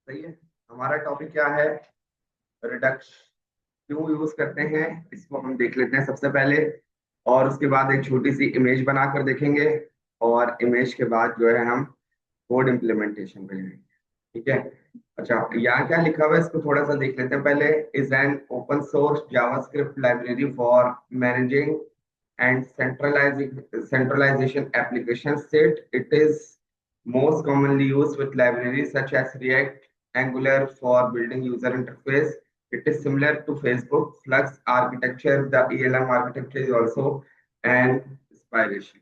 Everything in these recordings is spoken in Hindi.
सही है। हमारा टॉपिक क्या है? रिडक्स क्यों यूज करते हैं, इसको हम देख लेते हैं सबसे पहले। और उसके बाद एक छोटी सी इमेज बनाकर देखेंगे। और इमेज के बाद जो है हम कोड इम्प्लीमेंटेशन पे जाएंगे। ठीक है। अच्छा, यहाँ क्या लिखा हुआ है इसको थोड़ा सा देख लेते हैं पहले। Is an open source JavaScript library for managing and centralization application set. It is most commonly used with libraries such as React, Angular for building user interface. It is similar to Facebook Flux architecture. The ELM architecture is also an inspiration.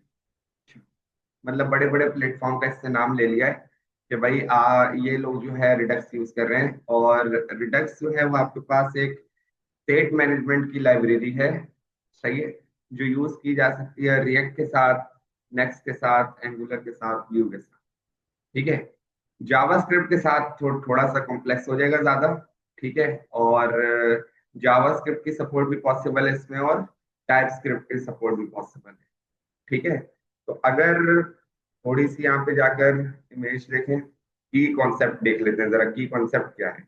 मतलब बड़े बड़े प्लेटफॉर्म का इससे नाम ले लिया है कि भाई ये लोग जो है रिडक्स यूज कर रहे हैं। और रिडक्स जो है वो आपके पास एक स्टेट मैनेजमेंट की लाइब्रेरी है। सही है। जो यूज की जा सकती है रिएक्ट के साथ, नेक्स्ट के साथ, एंगुलर के साथ, व्यू के साथ। ठीक है। जावास्क्रिप्ट के साथ थोड़ा सा कॉम्प्लेक्स हो जाएगा ज्यादा। ठीक है। और जावास्क्रिप्ट की सपोर्ट भी पॉसिबल है इसमें, और टाइप स्क्रिप्ट की सपोर्ट भी पॉसिबल है। ठीक है। तो अगर थोड़ी सी यहाँ पे जाकर इमेज देखें, की कॉन्सेप्ट देख लेते हैं जरा, की कॉन्सेप्ट क्या है।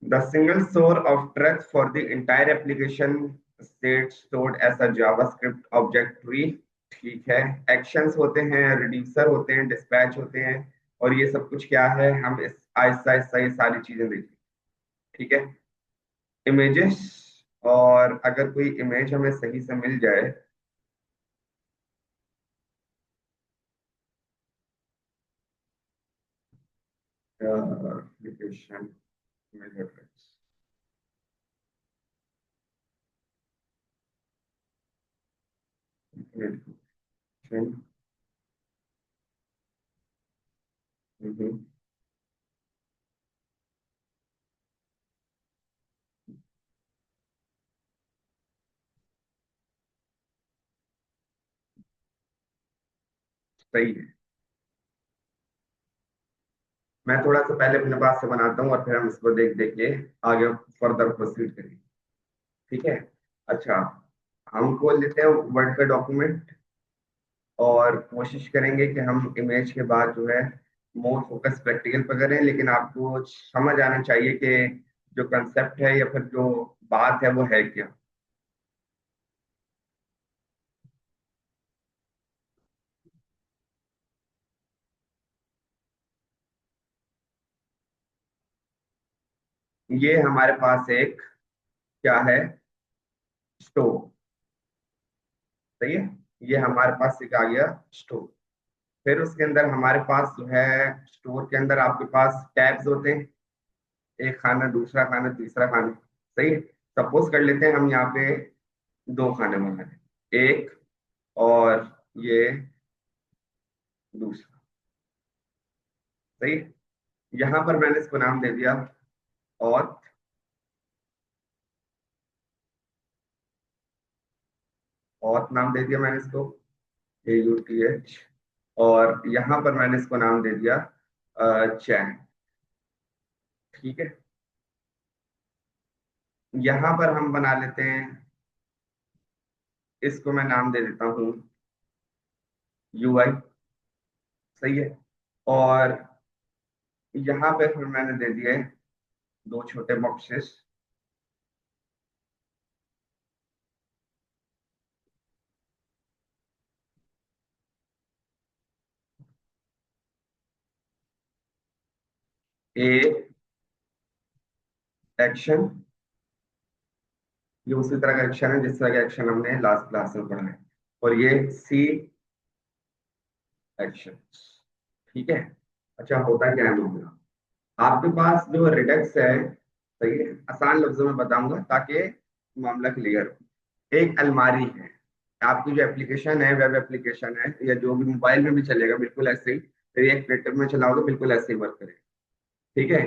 The single source of truth for the entire application state stored as a JavaScript object tree। ठीक है। एक्शंस होते हैं, रिड्यूसर होते हैं, डिस्पैच होते हैं। और ये सब कुछ क्या है, हम इस आहिस्ता आहिस्ता ये सारी चीजें देखें। ठीक है। इमेजेस, और अगर कोई इमेज हमें सही से मिल जाए। Application image address. सही है। मैं थोड़ा सा पहले अपने पास से बनाता हूँ और फिर हम इसको देख देख के आगे फर्दर प्रोसीड करेंगे। ठीक है। अच्छा, हम खोल लेते हैं वर्ड का डॉक्यूमेंट और कोशिश करेंगे कि हम इमेज के बाद जो है मोर फोकस प्रैक्टिकल पर करें। लेकिन आपको समझ आना चाहिए कि जो कंसेप्ट है या फिर जो बात है वो है क्या। ये हमारे पास एक क्या है, स्टोव। सही है। ये हमारे पास एक आ गया स्टोव। फिर उसके अंदर हमारे पास जो है, स्टोर के अंदर आपके पास टैब्स होते हैं। एक खाना, दूसरा खाना, तीसरा खाना। सही है। सपोज कर लेते हैं हम यहाँ पे दो खाने बना रहे हैं, एक और ये दूसरा। सही है। यहाँ पर मैंने इसको नाम दे दिया और नाम दे दिया मैंने इसको, AUTH। और यहाँ पर मैंने इसको नाम दे दिया चैन। ठीक है। यहाँ पर हम बना लेते हैं, इसको मैं नाम दे देता हूँ UI। सही है। और यहाँ पे फिर मैंने दे दिए दो छोटे बॉक्सेस। A एक्शन, ये उसी तरह का एक्शन है जिस तरह का एक्शन हमने लास्ट क्लास में पढ़ा है। और ये C एक्शन। ठीक है। अच्छा, होता क्या है मामला, आपके पास जो रिडक्स है, सही है, आसान लफ्जों में बताऊंगा ताकि मामला क्लियर हो। एक अलमारी है, आपकी जो एप्लीकेशन है, वेब एप्लीकेशन है, या जो भी मोबाइल में भी चलेगा बिल्कुल ऐसे ही, रिएक्ट नेटिव में चलाओगे बिल्कुल ऐसे ही वर्क करेगा। ठीक है।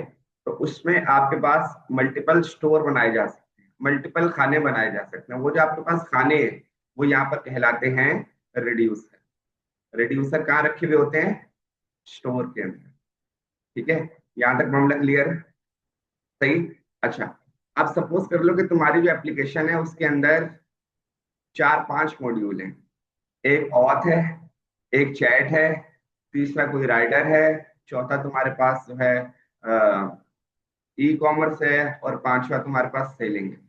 तो उसमें आपके पास मल्टीपल स्टोर बनाए जा सकते हैं, मल्टीपल खाने बनाए जा सकते हैं। वो जो आपके पास खाने हैं वो यहाँ पर कहलाते हैं रिड्यूसर। रिड्यूसर कहाँ रखे हुए होते हैं? स्टोर के अंदर। ठीक है। यहाँ तक मामला क्लियर है? सही। अच्छा, अब सपोज कर लो कि तुम्हारी जो एप्लीकेशन है उसके अंदर चार पांच मॉड्यूल हैं। एक ऑथ है, एक चैट है, तीसरा कोई राइडर है, चौथा तुम्हारे पास जो है ई कॉमर्स है, और पांचवा तुम्हारे पास सेलिंग है।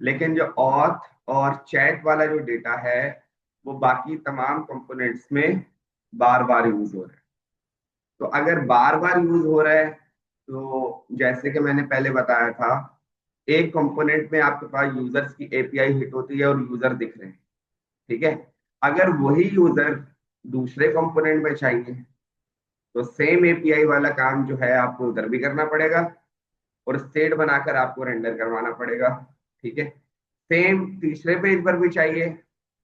लेकिन जो ऑथ और चैट वाला जो डेटा है वो बाकी तमाम कंपोनेंट्स में बार बार यूज हो रहा है। तो अगर बार बार यूज हो रहा है तो जैसे कि मैंने पहले बताया था, एक कंपोनेंट में आपके पास यूजर्स की एपीआई हिट होती है और यूजर दिख रहे हैं, ठीक है। अगर वही यूजर दूसरे कंपोनेंट में चाहिए तो सेम एपीआई वाला काम जो है आपको उधर भी करना पड़ेगा, और स्टेट बनाकर आपको रेंडर करवाना पड़ेगा, ठीक है। सेम तीसरे पेज पर भी चाहिए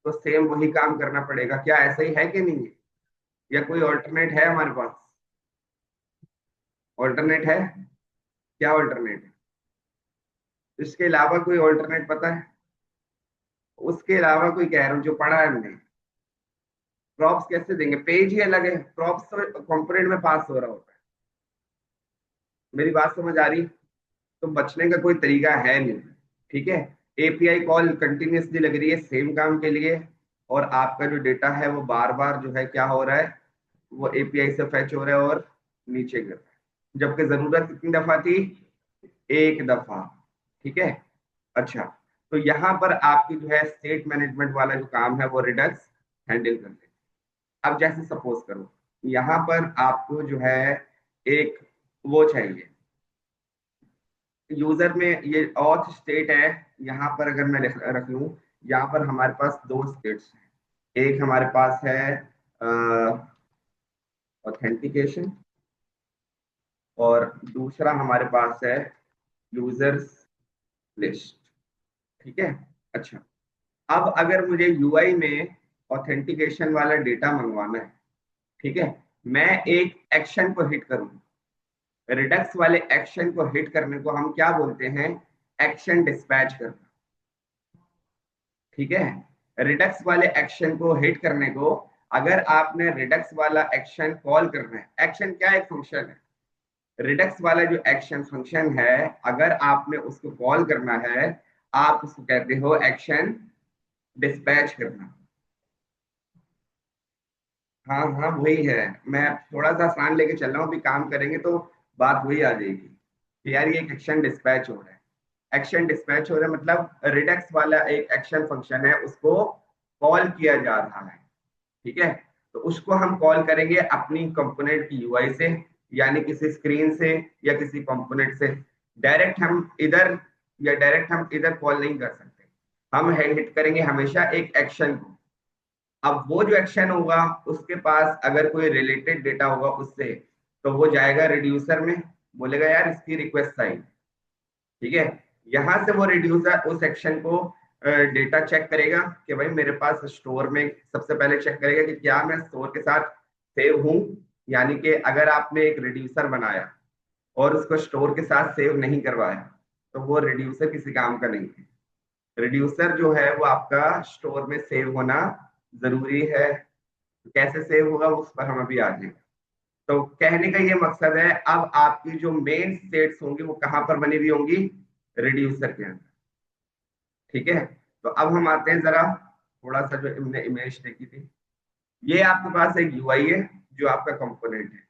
तो सेम वही काम करना पड़ेगा। क्या ऐसा ही है कि नहीं है, या कोई ऑल्टरनेट है हमारे पास? ऑल्टरनेट है? क्या ऑल्टरनेट है? इसके अलावा कोई ऑल्टरनेट पता है? उसके अलावा कोई कह रहा हूँ जो पढ़ा है हमने। प्रॉप्स कैसे देंगे? पेज ही अलग है, प्रॉप्स तो कंपोनेंट में पास हो रहा होता है। मेरी बात समझ आ रही? तो बचने का कोई तरीका है नहीं, ठीक है। एपीआई कॉल कंटिन्यूसली लग रही है सेम काम के लिए, और आपका जो डेटा है वो बार बार जो है क्या हो रहा है, वो एपीआई से फैच हो रहा है और नीचे गिर रहा है, जबकि जरूरत कितनी दफा थी? एक दफा, ठीक है। अच्छा, तो यहाँ पर आपकी जो है स्टेट मैनेजमेंट वाला जो काम है वो रिडक्स हैंडल कर ले। अब जैसे सपोज करो यहाँ पर आपको जो है एक वो चाहिए, यूजर में ये ऑथ स्टेट है। यहाँ पर अगर मैं रख लूं, यहाँ पर हमारे पास दो स्टेट्स हैं। एक हमारे पास है ऑथेंटिकेशन, और दूसरा हमारे पास है यूजर्स लिस्ट, ठीक है। अच्छा, अब अगर मुझे यूआई में ऑथेंटिकेशन वाला डेटा मंगवाना है, ठीक है, मैं एक एक्शन को हिट करूँ। रिडक्स वाले एक्शन को हिट करने को हम क्या बोलते हैं? एक्शन डिस्पैच करना, ठीक है। रिडक्स वाले एक्शन को हिट करने को, अगर आपने रिडक्स वाला एक्शन कॉल करना है, एक्शन क्या है? एक फंक्शन है। रिडक्स वाला जो एक्शन फंक्शन है, अगर आपने उसको कॉल करना है, आप उसको कहते हो एक्शन डिस्पैच करना। हाँ हाँ वही है। मैं थोड़ा सा आसान लेके चल रहा हूँ, अभी काम करेंगे तो बात वही आ जाएगी कि यार ये एक एक्शन डिस्पैच हो रहा है। एक्शन डिस्पैच हो रहा है मतलब रिडक्स वाला एक एक्शन फंक्शन है, उसको कॉल किया जा रहा है, ठीक है। तो उसको हम कॉल करेंगे अपनी कंपोनेंट की यूआई से, यानी किसी स्क्रीन से या किसी कंपोनेंट से। डायरेक्ट हम इधर कॉल नहीं कर सकते। हम हिट करेंगे हमेशा एक एक्शन को। अब वो जो एक्शन होगा उसके पास अगर कोई रिलेटेड डेटा होगा उससे, तो वो जाएगा रिड्यूसर में, बोलेगा यार इसकी रिक्वेस्ट आई, ठीक है। यहां से वो रिड्यूसर उस सेक्शन को डेटा चेक करेगा कि भाई मेरे पास स्टोर में, सबसे पहले चेक करेगा कि क्या मैं स्टोर के साथ सेव हूं। यानी कि अगर आपने एक रिड्यूसर बनाया और उसको स्टोर के साथ सेव नहीं करवाया, तो वो रिड्यूसर किसी काम का नहीं है। रिड्यूसर जो है वो आपका स्टोर में सेव होना जरूरी है। कैसे सेव होगा उस पर हम अभी आ जाएंगे। तो कहने का ये मकसद है, अब आपकी जो मेन स्टेट्स होंगी वो कहां पर बनी हुई होंगी? रिड्यूसर के अंदर, ठीक है। तो अब हम आते हैं जरा, थोड़ा सा जो हमने इमेज देखी थी, ये आपके पास एक यूआई है जो आपका कंपोनेंट है।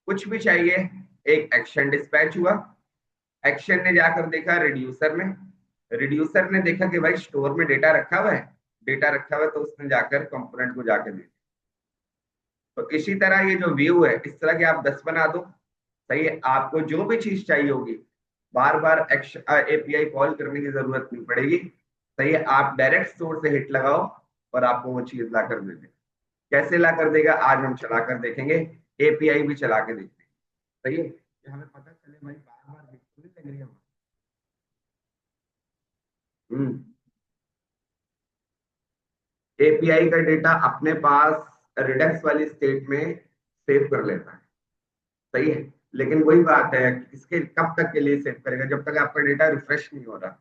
कुछ भी चाहिए, एक एक्शन डिस्पैच हुआ, एक्शन ने जाकर देखा रिड्यूसर में, रिड्यूसर ने देखा कि भाई स्टोर में डेटा रखा हुआ है, डेटा रखा हुआ है, तो उसने जाकर कंपोनेंट को जाकर देखा। तो इसी तरह ये जो व्यू है, इस तरह के आप 10 बना दो, सही है। आपको जो भी चीज चाहिए होगी, बार बार एपीआई कॉल करने की जरूरत नहीं पड़ेगी, सही है। आप डायरेक्ट सोर्स से हिट लगाओ और आपको वो चीज ला कर दे देगा। कैसे ला कर देगा आज हम चला कर देखेंगे, एपीआई भी चला के देखते हैं, सही है, कि हमें पता चले भाई बार बार हिट नहीं लग रही है। हम्म एपीआई का डेटा अपने पास रिडक्स वाली स्टेट में सेव कर लेता है, सही है। लेकिन वही बात है, इसके कब तक के लिए सेव करेगा? जब तक आपका डेटा रिफ्रेश नहीं हो रहा,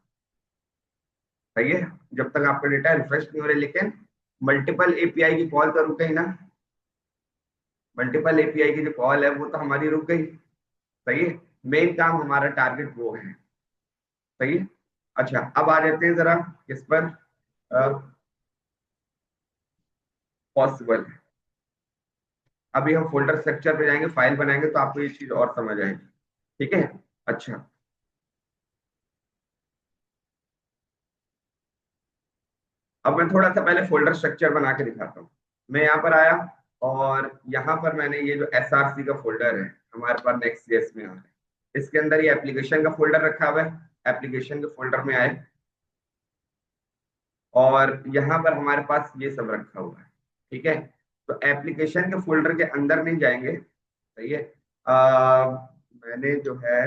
सही है। जब तक आपका डेटा रिफ्रेश नहीं हो रहा। लेकिन मल्टीपल एपीआई की कॉल तो रुक गई ना, मल्टीपल एपीआई की जो कॉल है वो तो हमारी रुक गई, सही है। मेन काम हमारा टारगेट वो है, सही है। अच्छा, अब आ जाते हैं जरा किस पर, पॉसिबल। अभी हम फोल्डर स्ट्रक्चर पे जाएंगे, फाइल बनाएंगे तो आपको ये चीज और समझ आएगी। ठीक है। अच्छा, अब मैं थोड़ा सा पहले फोल्डर स्ट्रक्चर बना के दिखाता हूँ। मैं यहाँ पर आया और यहाँ पर मैंने ये जो SRC का फोल्डर है हमारे पास नेक्स्ट जेएस में आ रहा है, इसके अंदर ये एप्लीकेशन का फोल्डर रखा हुआ है। एप्लीकेशन के फोल्डर में आए और यहाँ पर हमारे पास ये सब रखा हुआ है। ठीक है, तो एप्लीकेशन के फोल्डर के अंदर नहीं जाएंगे। सही है। मैंने जो है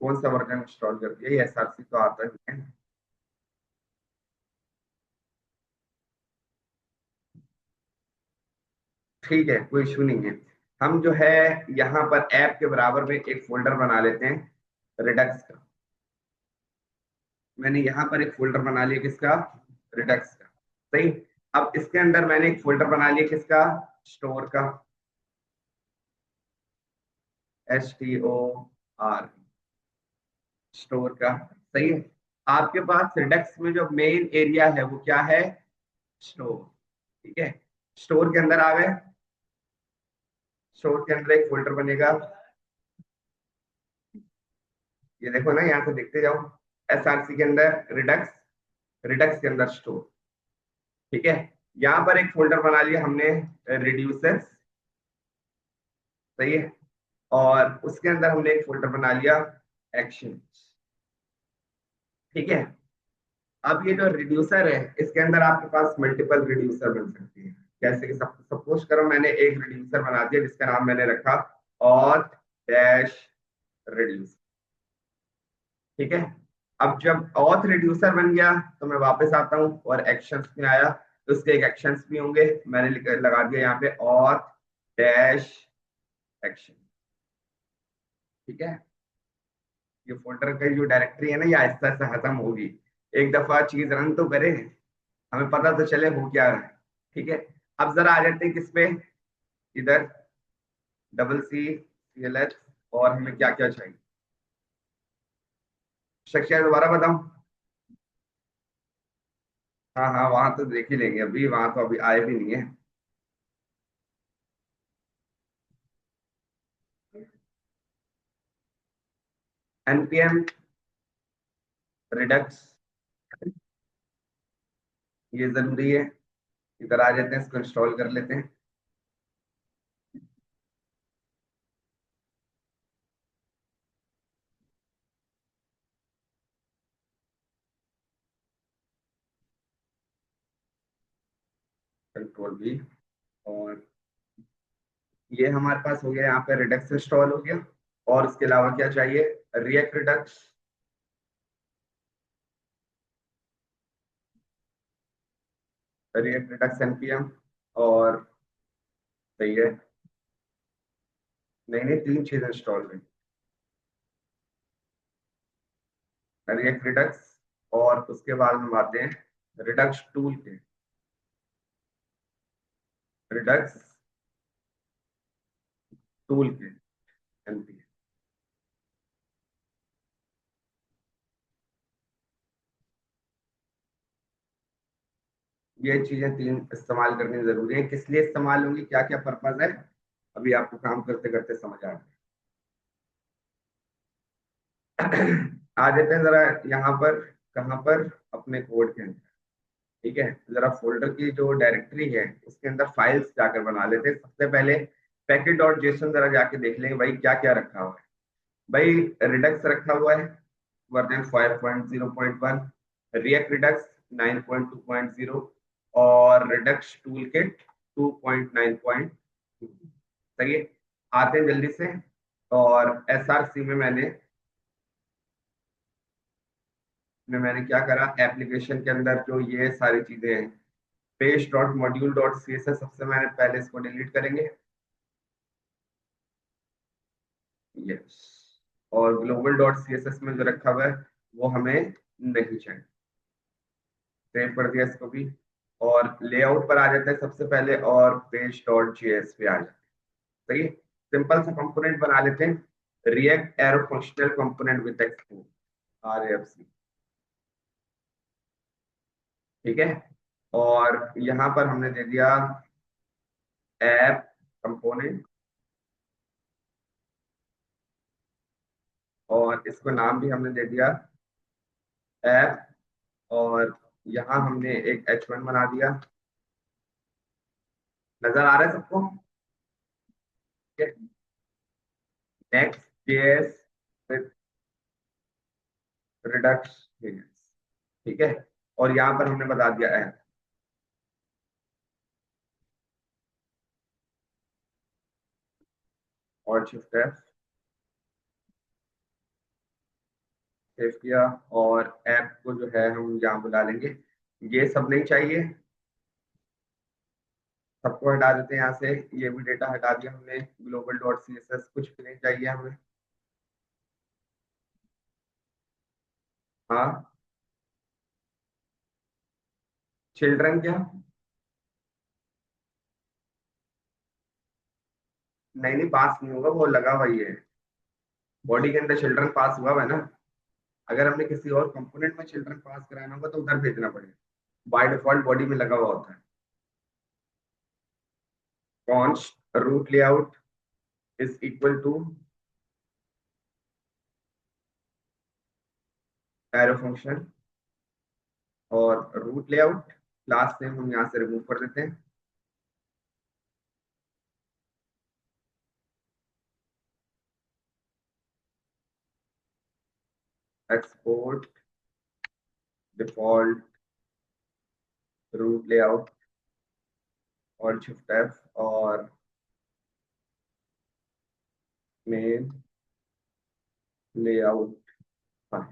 कौन सा वर्जन इंस्टॉल कर दिया, ये SRC तो आता ही है। ठीक है, कोई इशू नहीं है। हम जो है यहाँ पर ऐप के बराबर में एक फोल्डर बना लेते हैं रिडक्स का। मैंने यहाँ पर एक फोल्डर बना लिया किसका, रिडक्स का। सही। अब इसके अंदर मैंने एक फोल्डर बना लिया किसका, स्टोर का, STOR, स्टोर का। सही है। आपके पास रिडक्स में जो मेन एरिया है वो क्या है, स्टोर। ठीक है, स्टोर के अंदर आ गए। स्टोर के अंदर एक फोल्डर बनेगा, ये देखो ना, यहाँ से देखते जाओ। SRC के अंदर रिडक्स, रिडक्स के अंदर स्टोर। ठीक है, यहाँ पर एक फोल्डर बना लिया हमने, रिड्यूसर्स। सही है। और उसके अंदर हमने एक फोल्डर बना लिया, एक्शन। ठीक है। अब ये जो रिड्यूसर है इसके अंदर आपके पास मल्टीपल रिड्यूसर बन सकती है। जैसे कि सपोज करो मैंने एक रिड्यूसर बना दिया जिसका नाम मैंने रखा ऑथ डैश रिड्यूसर। ठीक है। अब जब ऑथ रिड्यूसर बन गया तो मैं वापस आता हूँ और एक्शंस में आया तो उसके एक एक्शंस भी होंगे। मैंने लगा दिया यहाँ पे ऑथ डैश एक्शन। ठीक है, ये फोल्डर का जो डायरेक्टरी है ना ये आहिस्ता आहिस्ता खत्म होगी। एक दफा चीज रन तो करे, हमें पता तो चले हो क्या रहा है। ठीक है, अब जरा आ जाते हैं किस पे, इधर डबल सी CLH, और हमें क्या क्या चाहिए। स्ट्रक्चर दोबारा बताऊं। हाँ हाँ, वहां तो देख ही लेंगे, अभी वहां तो अभी आए भी नहीं है। NPM रिडक्स, ये जरूरी है। इधर आ जाते हैं, इसको इंस्टॉल कर लेते हैं। कंट्रोल V, और ये हमारे पास हो गया, यहाँ पे रिडक्स इंस्टॉल हो गया। और इसके अलावा क्या चाहिए, react Redux, react Redux NPM। और सही है, नहीं नहीं, तीन चीज इंस्टॉल हुई, रिएक्ट रिडक्स। और उसके बाद हम आते हैं रिडक्स टूल के, रिडक्स टूल के NPM। ये चीजें तीन इस्तेमाल करनी जरूरी है। किस लिए इस्तेमाल होंगी, क्या क्या पर्पज है, अभी आपको काम करते करते समझ आ जाए। आ जाते हैं जरा यहाँ पर, कहाँ पर, अपने कोड के अंदर। ठीक है, जरा फोल्डर की जो डायरेक्टरी है उसके अंदर फाइल्स जाकर बना लेते हैं। सबसे पहले पैकेट डॉट जेसन जरा जाके देख लेंगे भाई क्या क्या रखा हुआ है। भाई रिडक्स रखा हुआ है वर्जन 5.0.1, रिएक्ट रिडक्स 9.2.0, और रिडक्स टूल किट 2.9.2। सही है। आते हैं जल्दी से। और SRC में मैंने क्या करा, एप्लीकेशन के अंदर जो ये सारी चीजें हैं, page dot module dot CSS, सबसे मैंने पहले इसको डिलीट करेंगे। यस। और ग्लोबल डॉट CSS में जो रखा हुआ है वो हमें नहीं चाहिए। सेव कर दिया इसको भी। और लेआउट पर आ जाते हैं सबसे पहले, और पेज डॉट JS पे आ जाते हैं। सही है। सिंपल सा कंपोनेंट बना लेते हैं, react arrow functional component with export, RFC। ठीक है। और यहाँ पर हमने दे दिया ऐप कंपोनेंट, और इसको नाम भी हमने दे दिया ऐप, और यहाँ हमने एक H1 बना दिया। नजर आ रहा है सबको? नेक्स्ट जेएस विद रिडक्स, ठीक है। और यहाँ पर हमने बता दिया ऐप, और शिफ्ट एफ, सेव किया, और ऐप को जो है हम यहाँ बुला लेंगे। ये सब नहीं चाहिए, सबको हटा देते हैं यहाँ से। ये भी डेटा हटा दिया हमने, global dot C S S कुछ भी नहीं चाहिए हमें। हाँ, चिल्ड्रन क्या? नहीं नहीं, पास नहीं होगा, वो लगा हुआ ही है। बॉडी के अंदर चिल्ड्रन पास हुआ हुआ है ना। अगर हमने किसी और कंपोनेंट में चिल्ड्रन पास कराना होगा तो उधर भेजना पड़ेगा। बाय डिफॉल्ट बॉडी में लगा हुआ होता है। Const root layout is equal to arrow function, और रूट लेआउट क्लास नेम हम यहाँ से रिमूव कर देते हैं। एक्सपोर्ट डिफॉल्ट रूट लेआउट, और शिफ्ट एफ, और मेन लेआउट। हाँ,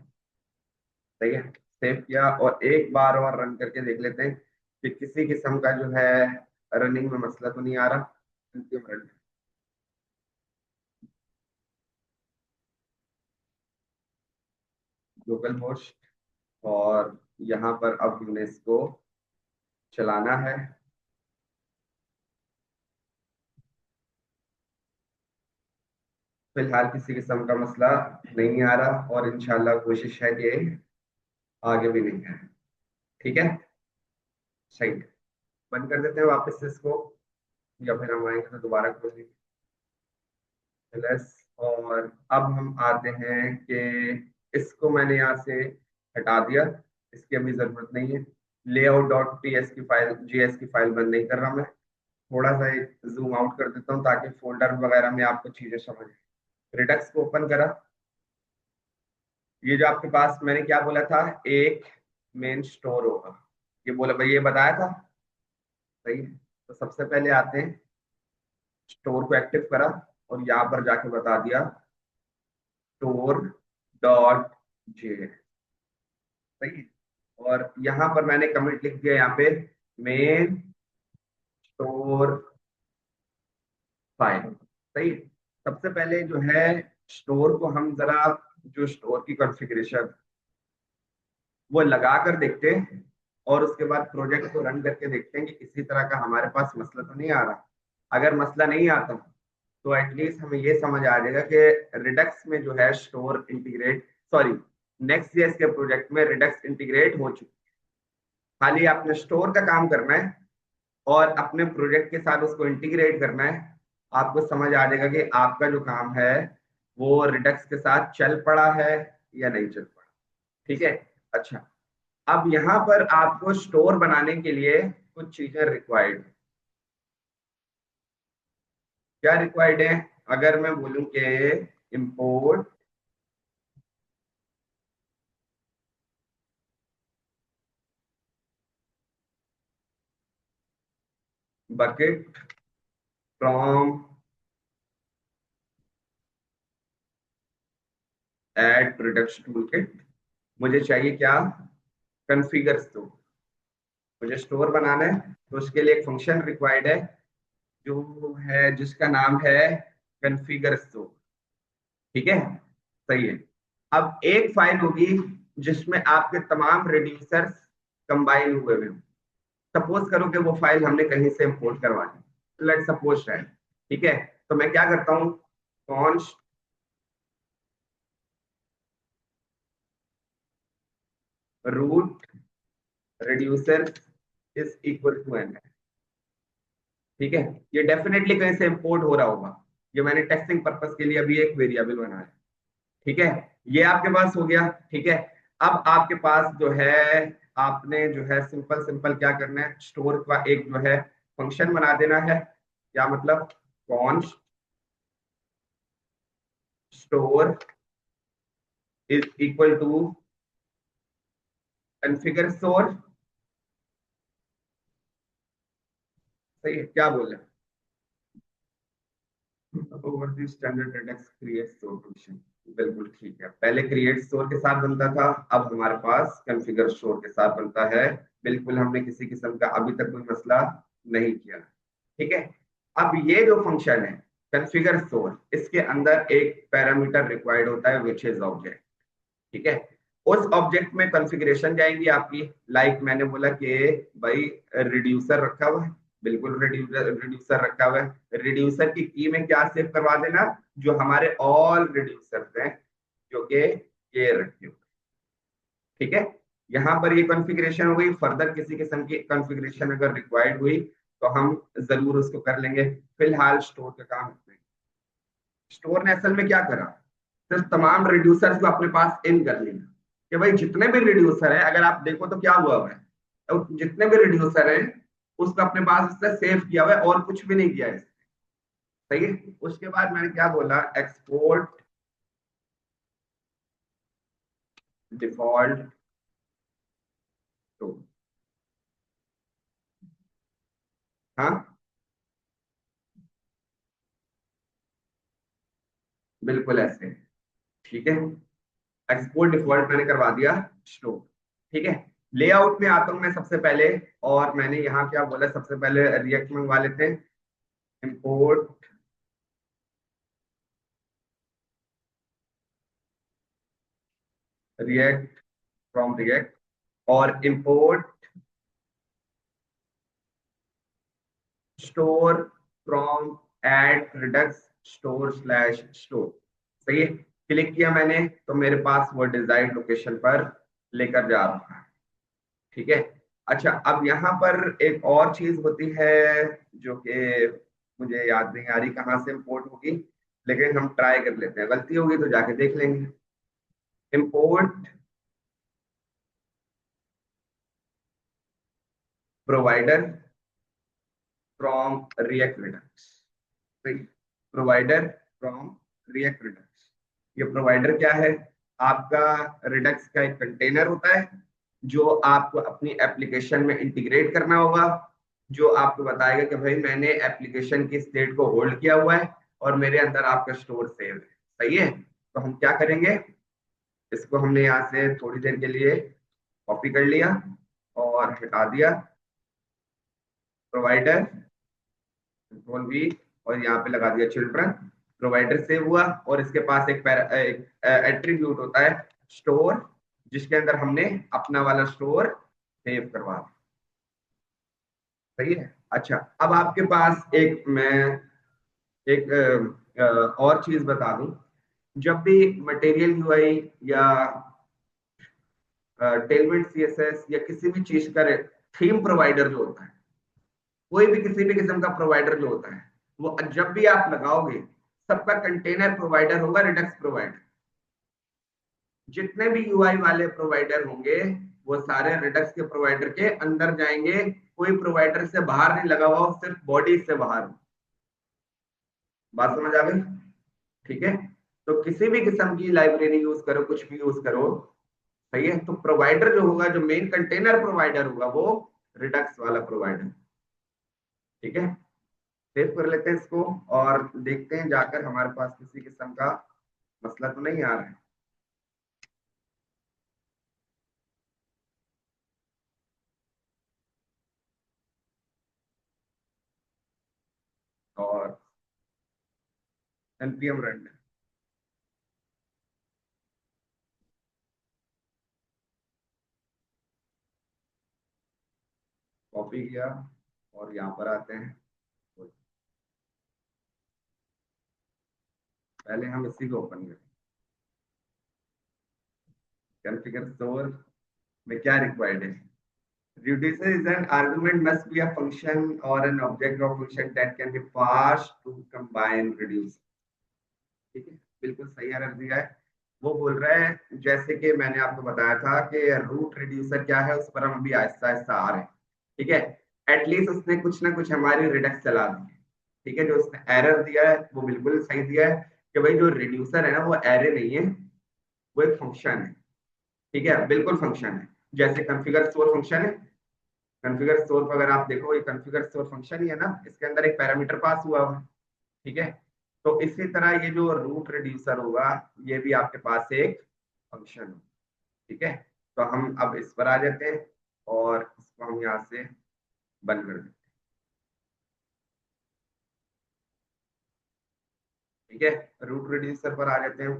सही है। सेव किया, और एक बार और रन करके देख लेते हैं कि किसी किस्म का जो है रनिंग में मसला तो नहीं आ रहा। अंतिम रन, लोकल होस्ट, और यहाँ पर अब हमने इसको चलाना है। फिलहाल किसी किस्म का मसला नहीं आ रहा, और इंशाल्लाह कोशिश है कि आगे भी नहीं है। ठीक है, सही है। बंद कर देते हैं वापस से इसको, या फिर हम आएंगे तो दोबारा खोल लेंगे। प्लस, और अब हम आते हैं कि इसको मैंने यहाँ से हटा दिया, इसकी अभी जरूरत नहीं है। लेआउट डॉट टीएस की फाइल, जीएस की फाइल बंद नहीं कर रहा मैं। थोड़ा सा जूम आउट कर देता हूँ ताकि फोल्डर वगैरह में आपको चीजें समझ। रिडक्स को ओपन करा, ये जो आपके पास मैंने क्या बोला था, एक मेन स्टोर होगा, ये बोला भाई, ये बताया था। सही है। तो सबसे पहले आते हैं, स्टोर को एक्टिव करा, और यहाँ पर जाके बता दिया स्टोर डॉट जे। सही है। और यहाँ पर मैंने कमेंट लिख दिया यहाँ पे, मेन स्टोर फाइल। सही है। सबसे पहले जो है स्टोर को हम जरा, जो स्टोर की कॉन्फ़िगरेशन वो लगा कर देखते हैं, और उसके बाद प्रोजेक्ट को रन करके देखते हैं कि किसी तरह का हमारे पास मसला तो नहीं आ रहा। अगर मसला नहीं आता तो एटलीस्ट हमें ये समझ आ जाएगा कि रिडक्स में जो है store integrate, sorry, next JS के प्रोजेक्ट में रिडक्स इंटीग्रेट हो चुकी। खाली आपने स्टोर का काम करना है और अपने प्रोजेक्ट के साथ उसको इंटीग्रेट करना है। आपको समझ आ जाएगा कि आपका जो काम है वो रिडक्स के साथ चल पड़ा है या नहीं चल पड़ा। ठीक है। अच्छा, अब यहाँ पर आपको स्टोर बनाने के लिए कुछ चीजें रिक्वायर्ड। क्या रिक्वायर्ड है? अगर मैं बोलूं कि import bucket from at redux toolkit, मुझे चाहिए क्या? Configure store. मुझे स्टोर बनाना है तो उसके लिए एक फंक्शन रिक्वायर्ड है, जो है जिसका नाम है कॉन्फ़िगर स्टोर। ठीक है, सही है। अब एक फाइल होगी जिसमें आपके तमाम रिड्यूसर्स कंबाइन हुए हुए हों। सपोज करो कि वो फाइल हमने कहीं से इंपोर्ट करवा ली, लेट सपोज है। ठीक है, तो मैं क्या करता हूँ, const root reducer is equal to an. ठीक है, ये डेफिनेटली कहीं से इंपोर्ट हो रहा होगा। ये मैंने टेस्टिंग पर्पस के लिए अभी एक वेरिएबल बनाया है। ठीक है, ये आपके पास हो गया। ठीक है, अब आपके पास जो है, आपने जो है सिंपल सिंपल क्या करना है, स्टोर का एक जो है फंक्शन बना देना है। क्या मतलब, const store is equal to configure store. सही है, क्या बोल रहे हैं, over the standard redux create store function. बिल्कुल ठीक है, पहले क्रिएट स्टोर के साथ बनता था, अब हमारे पास कॉन्फ़िगर स्टोर के साथ बनता है। बिल्कुल, हमने किसी किस्म का अभी तक कोई मसला नहीं किया। ठीक है, अब ये जो फंक्शन है कॉन्फ़िगर स्टोर, इसके अंदर एक पैरामीटर रिक्वायर्ड होता है विच इज ऑब्जेक्ट। ठीक है, उस ऑब्जेक्ट में कॉन्फ़िगरेशन जाएंगी आपकी। लाइक मैंने बोला कि भाई रिड्यूसर रखा हुआ है, बिल्कुल रिड्यूसर रिड्यूसर रखा हुआ है। रिड्यूसर की की में क्या सेव करवा देना, जो हमारे ऑल रिड्यूसर्स हैं, जो कि ये रखे हुए। ठीक है, यहाँ पर ये कॉन्फ़िगरेशन हो गई। फर्दर किसी किस्म की कॉन्फ़िगरेशन अगर रिक्वायर्ड हुई तो हम जरूर उसको कर लेंगे। फिलहाल स्टोर का काम इतना ही। स्टोर ने असल में क्या करा, सिर्फ तमाम रिड्यूसर्स को अपने पास इन कर लिया कि भाई जितने भी रिड्यूसर है, अगर आप देखो तो क्या हुआ हुआ है, तो जितने भी रिड्यूसर है उसको अपने पास इससे सेव किया हुआ है और कुछ भी नहीं किया है इसने। सही है, उसके बाद मैंने क्या बोला, एक्सपोर्ट डिफॉल्ट टू। हाँ, बिल्कुल ऐसे। ठीक है, एक्सपोर्ट डिफॉल्ट मैंने करवा दिया स्टोर। ठीक है, लेआउट में आता हूं मैं सबसे पहले। और मैंने यहाँ क्या बोला, सबसे पहले रिएक्ट मंगवा लेते हैं। इंपोर्ट रिएक्ट फ्रॉम रिएक्ट, और import store from at redux store slash store. सही है, क्लिक किया मैंने तो मेरे पास वो डिजायर्ड लोकेशन पर लेकर जा रहा है। ठीक है, अच्छा, अब यहाँ पर एक और चीज होती है जो कि मुझे याद नहीं आ रही कहाँ से इंपोर्ट होगी, लेकिन हम ट्राई कर लेते हैं, गलती होगी तो जाके देख लेंगे। Import provider from react Redux. Provider from react Redux, ये प्रोवाइडर क्या है, आपका रिडक्स का एक कंटेनर होता है जो आपको अपनी एप्लीकेशन में इंटीग्रेट करना होगा, जो आपको बताएगा कि भाई मैंने एप्लीकेशन की स्टेट को होल्ड किया हुआ है और मेरे अंदर आपका स्टोर सेव है। सही है, तो हम क्या करेंगे, इसको हमने यहाँ से थोड़ी देर के लिए कॉपी कर लिया और हटा दिया। प्रोवाइडर, कंट्रोल वी, और यहाँ पे लगा दिया चिल्ड्रन। प्रोवाइडर सेव हुआ और इसके पास एक एट्रीब्यूट होता है स्टोर, जिसके अंदर हमने अपना वाला स्टोर सेव करवा दिया। सही है, अच्छा, अब आपके पास एक मैं एक और चीज बता दूं। जब भी मटेरियल यूआई या टेलमेंट सीएसएस या किसी भी चीज का थीम प्रोवाइडर जो होता है, कोई भी किसी भी किस्म का प्रोवाइडर जो होता है, वो जब भी आप लगाओगे, सबका कंटेनर प्रोवाइडर होगा रिडक्स प्रोवाइडर। जितने भी यूआई वाले प्रोवाइडर होंगे वो सारे रिडक्स के प्रोवाइडर के अंदर जाएंगे। कोई प्रोवाइडर से बाहर नहीं लगा हुआ, सिर्फ बॉडी से बाहर हो। बात समझ आ गई? ठीक है, तो किसी भी किस्म की लाइब्रेरी यूज करो, कुछ भी यूज करो, सही है, तो प्रोवाइडर जो होगा, जो मेन कंटेनर प्रोवाइडर होगा, वो रिडक्स वाला प्रोवाइडर। ठीक है, सेव कर लेते हैं इसको और देखते हैं जाकर हमारे पास किसी किस्म का मसला तो नहीं आ रहा है। और npm रन, कॉपी किया और यहाँ पर आते हैं। तो पहले हम इसी को ओपन करें। कॉन्फ़िगर स्टोर में क्या रिक्वायर्ड है, Reducer is an argument must be a function or an object of function that can be passed to combine reduce. ठीक है, बिल्कुल सही एरर दिया है। वो बोल रहा है जैसे कि मैंने आपको बताया था कि रूट रिड्यूसर क्या है, उस पर हम अभी आहिस्ता आहिस्ता आ रहे हैं। ठीक है, एटलीस्ट उसने कुछ ना कुछ हमारी रिडक्स चला दी है। ठीक है, जो उसने एरर दिया है वो बिल्कुल सही दिया है कि भाई जो रिड्यूसर है ना वो एरे नहीं है, वो एक फंक्शन है। ठीक है, बिल्कुल फंक्शन है, जैसे कॉन्फ़िगर स्टोर फंक्शन है। कॉन्फ़िगर स्टोर पर अगर आप देखो, ये कॉन्फ़िगर स्टोर फंक्शन ही है ना, इसके अंदर एक पैरामीटर पास हुआ है। ठीक है, तो इसी तरह ये जो रूट रिड्यूसर होगा ये भी आपके पास एक फंक्शन है। ठीक है, तो हम अब इस पर आ जाते हैं और इसको हम यहाँ से बंद कर देते हैं। ठीक है, रूट रिड्यूसर पर आ जाते हैं।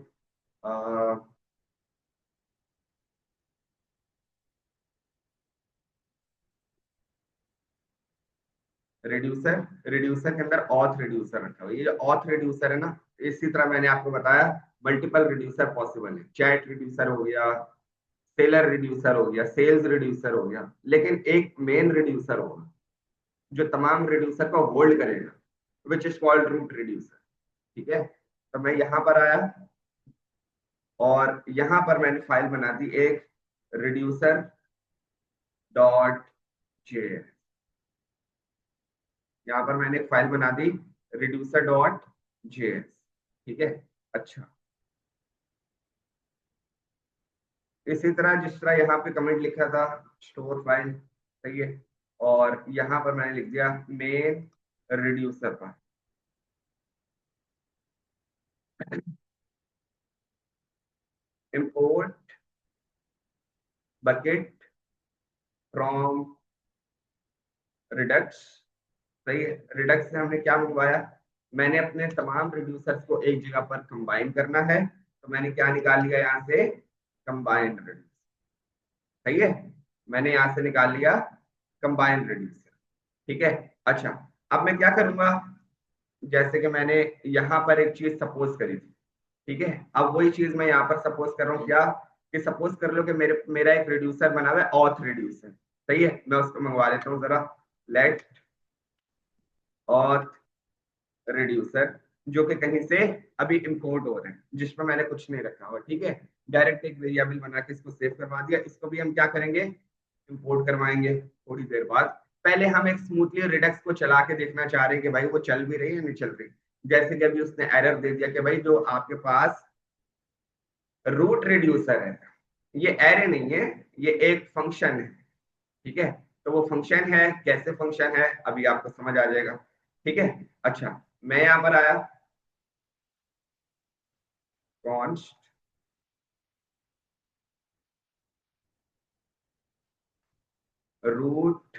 रिड्यूसर, रिड्यूसर के अंदर ऑथ रिड्यूसर रखा हुआ है। ये जो ऑथ रिड्यूसर है ना, इसी तरह मैंने आपको बताया मल्टीपल रिड्यूसर पॉसिबल है। चैट रिड्यूसर हो गया, सेलर रिड्यूसर हो गया, सेल्स रिड्यूसर हो गया, लेकिन एक मेन रिड्यूसर होगा जो तमाम रिड्यूसर को होल्ड करेगा, which is called root reducer. ठीक है, तो मैं यहाँ पर आया और यहाँ पर मैंने फाइल बना दी एक रिड्यूसर डॉट जे। यहाँ पर मैंने एक फाइल बना दी रिड्यूसर डॉट जे। ठीक है, अच्छा, इसी तरह जिस तरह यहाँ पे कमेंट लिखा था स्टोर फाइल, सही है, और यहाँ पर मैंने लिख दिया मेन रिड्यूसर पर इंपोर्ट बकेट फ्रॉम रिडक्स। सही है, रिडक्स से हमने क्या मंगवाया, मैंने अपने तमाम रिड्यूसर्स को एक जगह पर कंबाइन करना है, तो मैंने क्या निकाल लिया यहाँ से, कंबाइंड रिड्यूसर। सही है, मैंने यहाँ से निकाल लिया कंबाइंड रिड्यूसर। ठीक है, अच्छा, अब मैं क्या करूंगा, जैसे कि मैंने यहाँ पर एक चीज सपोज करी थी। ठीक है, अब वही चीज मैं यहाँ पर सपोज कर रहा हूँ क्या, कि सपोज कर लो कि मेरा एक रिड्यूसर बना हुआ है ऑथ रिड्यूसर। सही है, मैं उसको मंगवा लेता हूँ जरा, लेट ऑथ रिड्यूसर, जो कि कहीं से अभी इंपोर्ट हो रहे हैं, जिसमें मैंने कुछ नहीं रखा हुआ। ठीक है, डायरेक्ट एक वेरिएबल बना के इसको सेव करवा दिया। इसको भी हम क्या करेंगे, इंपोर्ट करवाएंगे थोड़ी देर बाद। पहले हम एक स्मूथली रिडक्स को चला के देखना चाह रहे हैं कि भाई वो चल भी रही है या नहीं चल रही। जैसे कि अभी उसने एरर दे दिया कि भाई जो आपके पास रूट रिड्यूसर है ये एरे नहीं है, ये एक फंक्शन है। ठीक है, तो वो फंक्शन है, कैसे फंक्शन है अभी आपको समझ आ जाएगा। ठीक है, अच्छा, मैं यहां पर आया कॉन्स्ट रूट,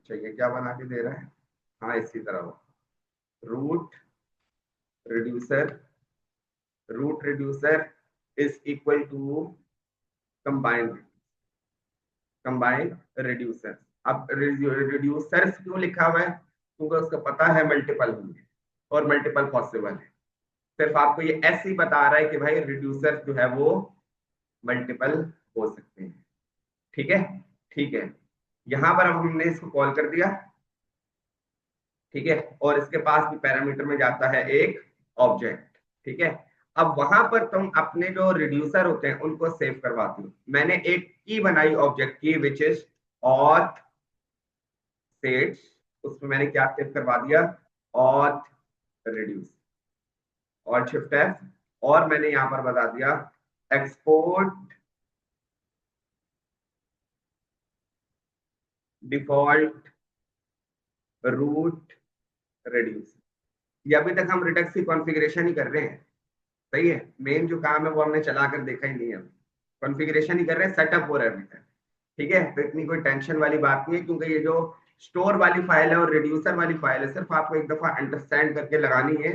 चाहिए क्या बना के दे रहा है, हाँ इसी तरह हो, root reducer, root reducer is equal to combined, combined reducer. अब रिड्यूसर्स क्यों लिखा हुआ है, क्योंकि उसका पता है मल्टीपल होंगे और मल्टीपल पॉसिबल है। सिर्फ आपको ये ऐसे ही बता रहा है कि भाई रिड्यूसर जो है वो मल्टीपल हो सकते हैं। ठीक है, ठीक है, यहां पर अब हमने इसको कॉल कर दिया। ठीक है, और इसके पास भी पैरामीटर में जाता है एक ऑब्जेक्ट। ठीक है, अब वहां पर तुम अपने जो रिड्यूसर होते हैं उनको सेव करवाती हो। मैंने एक की बनाई ऑब्जेक्ट की विच इज ऑथ सेट्स, उसमें मैंने क्या सेव करवा दिया, ऑथ रिड्यूस, और शिफ्ट एफ, और मैंने यहां पर बता दिया एक्सपोर्ट डिफॉल्ट रूट रिड्यूस। ये अभी तक हम रिडक्स की कॉन्फ़िगरेशन ही कर रहे हैं। सही है, मेन जो काम है वो हमने चला कर देखा ही नहीं है, कॉन्फ़िगरेशन ही कर रहे हैं, सेटअप हो रहा है अभी तक। ठीक है, तो इतनी कोई टेंशन वाली बात नहीं है, क्योंकि ये जो स्टोर वाली फाइल है और रिड्यूसर वाली फाइल है, सिर्फ आपको एक दफा अंडरस्टैंड करके लगानी है।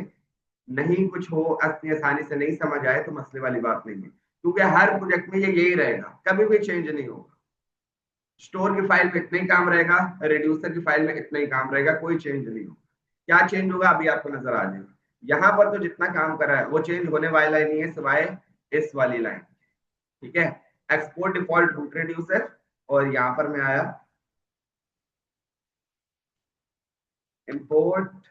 नहीं कुछ हो अपनी आसानी से नहीं समझ आए तो मसले वाली बात नहीं है, क्योंकि हर प्रोजेक्ट में ये यही रहेगा, कभी भी चेंज नहीं होगा। स्टोर की फाइल में इतना ही काम रहेगा, रिड्यूसर की फाइल में इतना ही काम रहेगा, कोई चेंज नहीं होगा। क्या चेंज होगा अभी आपको नजर आ जाएगा। यहाँ पर तो जितना काम करा है वो चेंज होने वाला ही नहीं है, सिवाय इस वाली लाइन। ठीक है, एक्सपोर्ट डिफॉल्ट रूट रिड्यूसर, और यहाँ पर मैं आया इंपोर्ट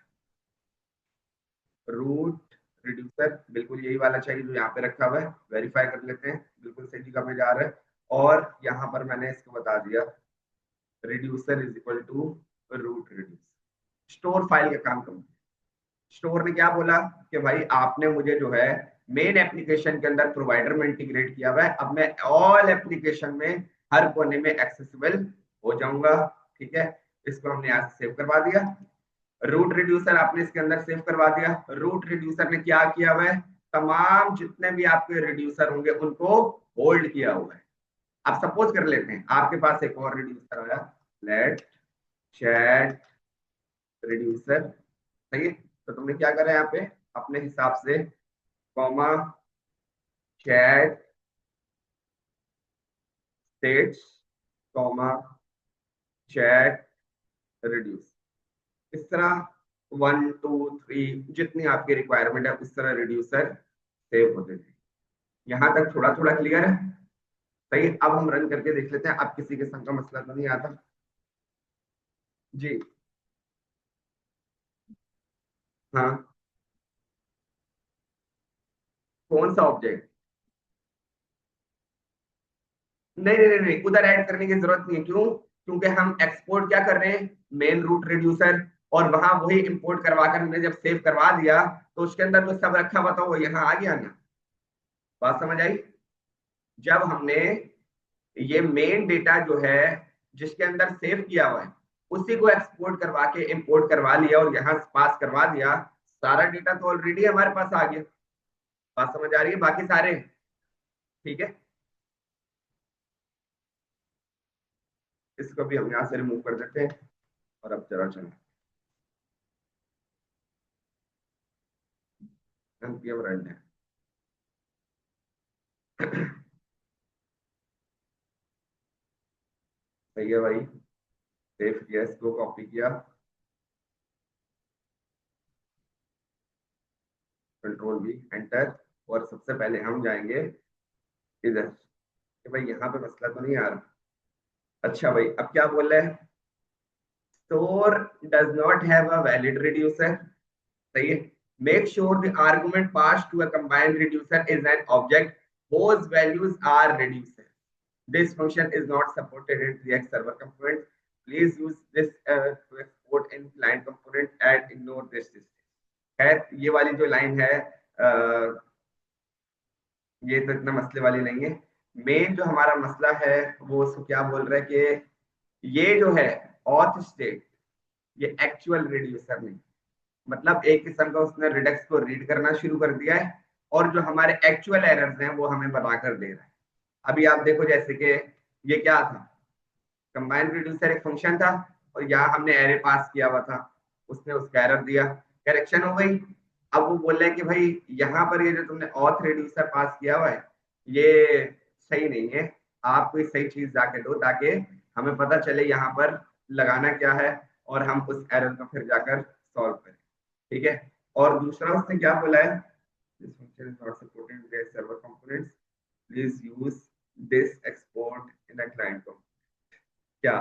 रूट रिड्यूसर, बिल्कुल यही वाला चाहिए जो यहाँ पे रखा हुआ है। वेरीफाई कर लेते हैं, बिल्कुल सही जगह पे जा रहा है। और यहाँ पर मैंने इसको बता दिया reducer is equal to root reducer. Store file का काम करूँ, स्टोर ने क्या बोला कि भाई आपने मुझे जो है मेन एप्लीकेशन के अंदर प्रोवाइडर में इंटीग्रेट किया हुआ है, अब मैं ऑल एप्लीकेशन में हर कोने में एक्सेसिबल हो जाऊंगा। ठीक है, इसको हमने यहाँ से सेव करवा दिया। रूट रिड्यूसर आपने इसके अंदर सेव करवा दिया। रूट रिड्यूसर ने क्या किया हुआ है, तमाम जितने भी आपके रिड्यूसर होंगे उनको होल्ड किया हुआ है। अब सपोज कर लेते हैं आपके पास एक और रिड्यूसर आया, लेट चैट रिड्यूसर, सही है। तो तुमने क्या करा यहाँ पे अपने हिसाब से comma chat states comma chat reduce, इस तरह 1 2 3 जितनी आपकी रिक्वायरमेंट है उस तरह रिड्यूसर सेव होते थे। यहाँ तक थोड़ा थोड़ा क्लियर है, सही। अब हम रन करके देख लेते हैं, अब किसी के संग का मसला तो नहीं आता जी। हाँ, कौन सा ऑब्जेक्ट? नहीं नहीं नहीं नहीं, उधर ऐड करने की जरूरत नहीं है। क्यों? क्योंकि हम एक्सपोर्ट क्या कर रहे हैं, मेन रूट रिड्यूसर, और वहां वही इंपोर्ट करवा कर हमने जब सेव करवा दिया तो उसके अंदर जो सब रखा हुआ था वो यहाँ आ गया ना। बात समझ आई? जब हमने ये मेन डेटा जो है जिसके अंदर सेव किया हुआ है उसी को एक्सपोर्ट करवा के इंपोर्ट करवा लिया और यहाँ पास करवा दिया, सारा डेटा तो ऑलरेडी हमारे पास आ गया। बात समझ आ रही है? बाकी सारे ठीक है। इसको भी हम यहाँ से रिमूव कर देते हैं और अब जरा चलो npm रन है। सही है भाई, सेव किया, इसको कॉपी किया, कंट्रोल भी एंटर, और सबसे पहले हम जाएंगे इधर कि भाई यहाँ पे मसला तो नहीं आ रहा। अच्छा भाई, अब क्या बोल रहे हैं, store does not have a valid reducer, सही है। Make sure the argument pass to a combined reducer is an object whose values are reducer. This function is not supported in React Server component. Please use this to export in client component and ignore this system. खैर ये वाली जो लाइन है ये तो इतना मसले वाली नहीं है। मेन जो हमारा मसला है वो उसको क्या बोल रहा है कि ये जो है ऑथ स्टेट, ये एक्चुअल रिड्यूसर नहीं, मतलब एक किस्म का उसने रिडक्स को रीड करना शुरू कर दिया है और जो हमारे एक्चुअल एरर्स हैं वो हमें बता कर दे रहा है। अभी आप देखो जैसे कि ये क्या था, कंबाइंड रिड्यूसर एक फंक्शन था और यहाँ हमने एरे पास किया हुआ था, उसने उसका एरर दिया, करेक्शन हो गई। अब वो बोल रहे हैं कि भाई यहाँ पर ये जो तुमने ऑथ रिड्यूसर पास किया हुआ है ये सही नहीं है, आप कोई सही चीज जाके दो ताकि हमें पता चले यहाँ पर लगाना क्या है और हम उस एरर को फिर जाकर सॉल्व करें। ठीक है, और दूसरा उसने क्या बोला है, this function is not supported with server components, please use this export in a client component। क्या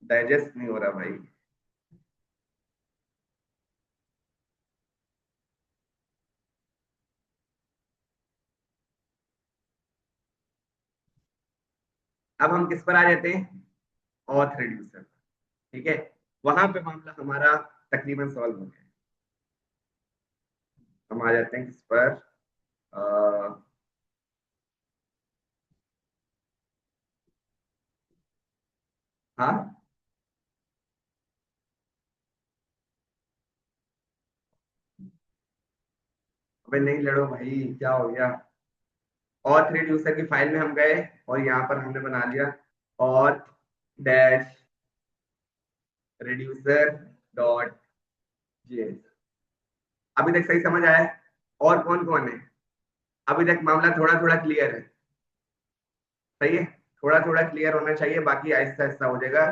डाइजेस्ट नहीं हो रहा भाई? अब हम किस पर आ जाते हैं, ऑथ रिड्यूसर। ठीक है, वहां पे मामला हमारा तकरीबन सॉल्व हो गया। हम आ जाते हैं किस पर, आ, हाँ, अबे नहीं लड़ो भाई, क्या हो गया। ऑथ रिड्यूसर की फाइल में हम गए और यहाँ पर हमने बना लिया auth dash reducer dot JS. अभी तक सही समझ आया है? और कौन कौन है? अभी तक मामला थोड़ा थोड़ा क्लियर है, सही है। थोड़ा थोड़ा क्लियर होना चाहिए, बाकी आहिस्ता आहिस्ता हो जाएगा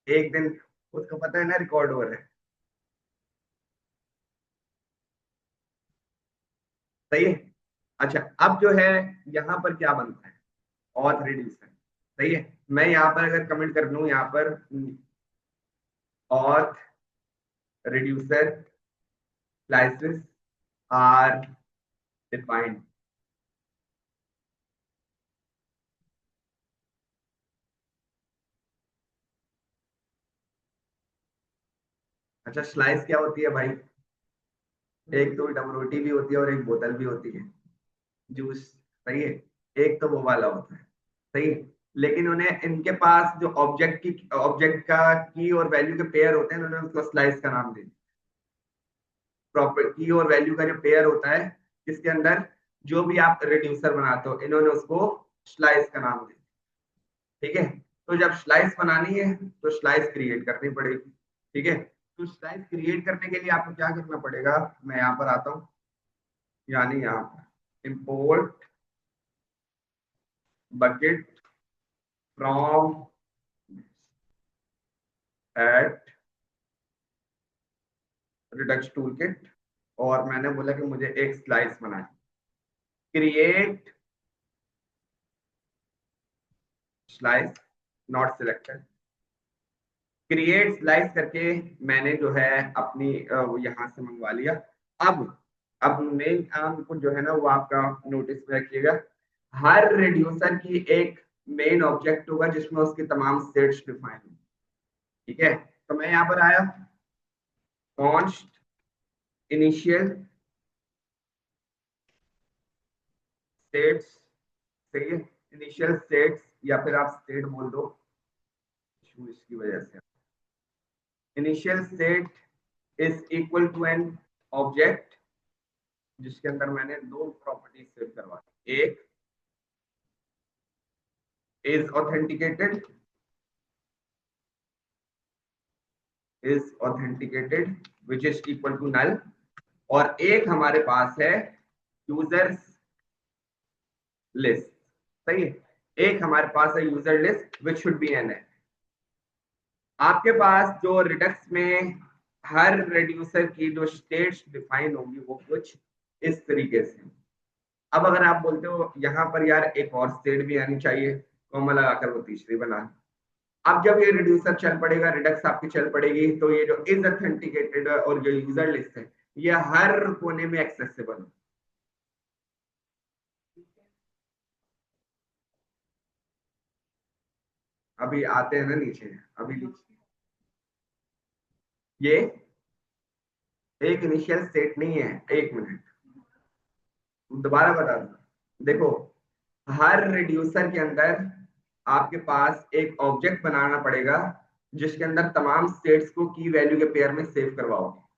एक दिन। उसको पता है ना रिकॉर्ड हो रहा है। सही है। अच्छा, अब जो है यहाँ पर क्या बनता है, ऑथ रिड्यूसर। सही है, मैं यहाँ पर अगर कमेंट कर लूँ यहाँ पर auth reducer slices are defined. अच्छा, स्लाइस क्या होती है भाई? एक तो डबल रोटी भी होती है और एक बोतल भी होती है, जूस। सही है, एक तो वो वाला होता है। सही है, लेकिन उन्हें इनके पास जो ऑब्जेक्ट का की और वैल्यू के पेयर होते हैं, उन्होंने उसको स्लाइस का नाम दे दिया। प्रॉपर की और वैल्यू का जो पेयर होता है, जिसके अंदर जो भी आप रिड्यूसर बनाते हो, इन्होंने उसको स्लाइस का नाम दे दिया। ठीक है, तो जब स्लाइस बनानी है तो स्लाइस क्रिएट करनी पड़ेगी। ठीक है, तो स्लाइस क्रिएट करने के लिए आपको क्या करना पड़ेगा, मैं यहाँ पर आता हूँ, यानी यहाँ पर import bucket from at redux toolkit, और मैंने बोला कि मुझे एक स्लाइस बनाए। Create slice not selected. Create slice करके मैंने जो है अपनी वो यहाँ से मंगवा लिया। अब अब मेन काम को जो है ना वो आपका नोटिस में रखिएगा। हर रिड्यूसर की एक मेन ऑब्जेक्ट होगा जिसमें उसकी तमाम स्टेट्स डिफाइन होंगी। ठीक है, तो मैं यहाँ पर आया, कॉन्स्ट इनिशियल स्टेट्स। सही है, इनिशियल स्टेट्स या फिर आप स्टेट बोल दो, इसकी वजह से initial state is equal to an object जिसके अंदर मैंने दो प्रॉपर्टीज सेव करवा दी। एक is authenticated, which is equal to null, और एक हमारे पास है यूजर्स लिस्ट। सही है, एक हमारे पास है user list which should be an है। आपके पास जो रिडक्स में हर रेड्यूसर की जो स्टेट्स डिफाइन होंगी वो कुछ इस तरीके से। अब अगर आप बोलते हो यहाँ पर यार एक और स्टेट भी आनी चाहिए, कॉमा लगाकर वो तीसरी बना। अब जब ये रिड्यूसर चल पड़ेगा, रिडक्स आपकी चल पड़ेगी, तो ये जो इज ऑथेंटिकेटेड और जो यूजर लिस्ट है ये हर कोने में एक्सेसिबल है। अभी आते हैं ना नीचे, अभी नीचे ये एक इनिशियल स्टेट नहीं है। एक मिनट, दोबारा बता दूं, देखो, हर रिड्यूसर के अंदर आपके पास एक ऑब्जेक्ट बनाना पड़ेगा जिसके अंदर तमाम स्टेट्स को की वैल्यू के पेयर में सेव करवाओगे।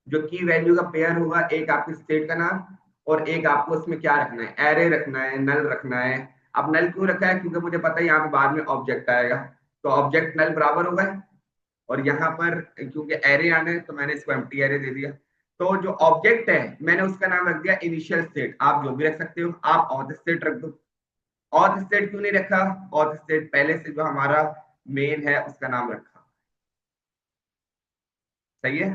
जो की वैल्यू का पेयर होगा, एक आपकी स्टेट का नाम और एक आपको उसमें क्या रखना है, एरे रखना है, नल रखना है। अब नल क्यों रखा है, क्योंकि मुझे पता है यहाँ पे बाद में ऑब्जेक्ट आएगा, तो ऑब्जेक्ट नल बराबर होगा। और यहाँ पर क्योंकि एरे आना है तो मैंने इसको एम्प्टी एरे दे दिया। तो जो ऑब्जेक्ट है मैंने उसका नाम रख दिया इनिशियल स्टेट। आप जो भी रख सकते हो, आप ऑथ स्टेट रख दो। ऑथ स्टेट क्यों नहीं रखा, ऑथ स्टेट पहले से जो हमारा मेन है उसका नाम रखा। सही है,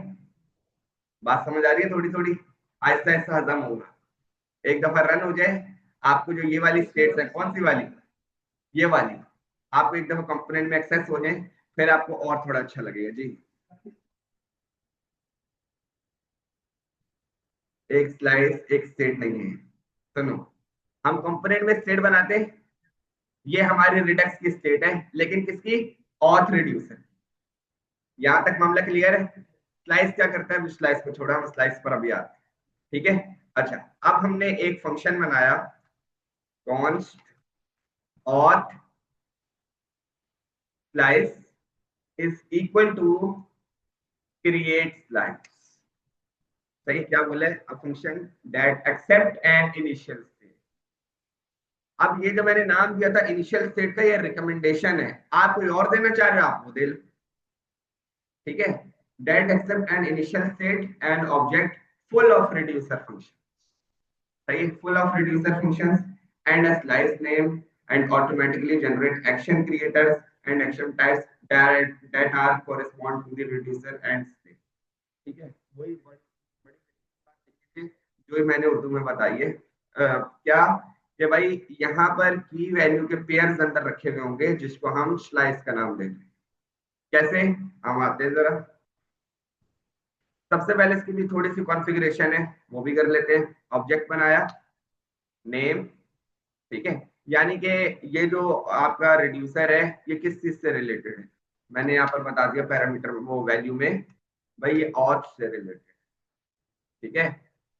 बात समझ आ रही है? थोड़ी थोड़ी आहिस्ता आहिस्ता हजम होगा। एक दफा रन हो जाए, आपको जो ये वाली स्टेट्स है, कौन सी वाली, ये वाली, आपको एक दफा कंपोनेंट में एक्सेस हो जाए, फिर आपको और थोड़ा अच्छा लगेगा जी। एक स्लाइस एक स्टेट नहीं है। सुनो, हम कंपोनेंट में स्टेट बनाते हैं, ये हमारी रिडक्स की स्टेट है, लेकिन किसकी, ऑथ रिड्यूसर। यहां तक मामला क्लियर है? स्लाइस क्या करता है, स्लाइस को छोड़ा, हम स्लाइस पर अभी आते हैं। ठीक है, अच्छा, अब हमने एक फंक्शन बनाया, const auth slice is equal to create slice. सही, क्या बोले, a function that accept an initial state. अब ये जो मैंने नाम दिया था इनिशियल स्टेट का, ये रिकमेंडेशन है, आप कोई और देना चाह रहे हो आप वो दे लो। ठीक है, that accept an initial state and object full of reducer function. सही, full of reducer functions and a slice name and automatically generate action creators and action types that are correspond to the reducer and state। ठीक है, वही जो मैंने उर्दू में बताई है। क्या कि भाई यहाँ पर की वैल्यू के पेयर्स अंदर रखे हुए होंगे जिसको हम स्लाइस का नाम देते हैं। कैसे, हम आते हैं जरा। सबसे पहले इसकी भी थोड़ी सी कॉन्फ़िगरेशन है, वो भी कर लेते हैं। ऑब्जेक्ट बनाया, नेम, ठीक है। यानी कि ये जो आपका रिड्यूसर है ये किस चीज से रिलेटेड है, मैंने यहाँ पर बता दिया पैरामीटर वो वैल्यू में, भाई ये ऑथ से रिलेटेड, ठीक है।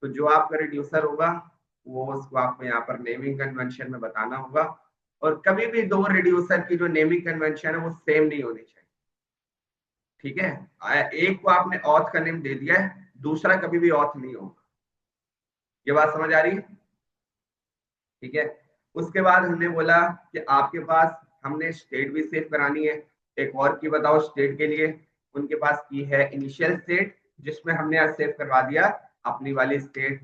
तो जो आपका रिड्यूसर होगा वो उसको आपको यहाँ पर नेमिंग कन्वेंशन में बताना होगा। और कभी भी दो रिड्यूसर की जो नेमिंग कन्वेंशन है वो सेम नहीं होनी चाहिए, ठीक है। एक को आपने ऑथ का नेम दे दिया है, दूसरा कभी भी ऑथ नहीं होगा। ये बात समझ आ रही है? ठीक है। उसके बाद हमने बोला कि आपके पास हमने स्टेट भी सेव करानी है। एक और की बताओ स्टेट के लिए, उनके पास की है इनिशियल स्टेट, जिसमें हमने आज सेव करवा दिया अपनी वाली स्टेट,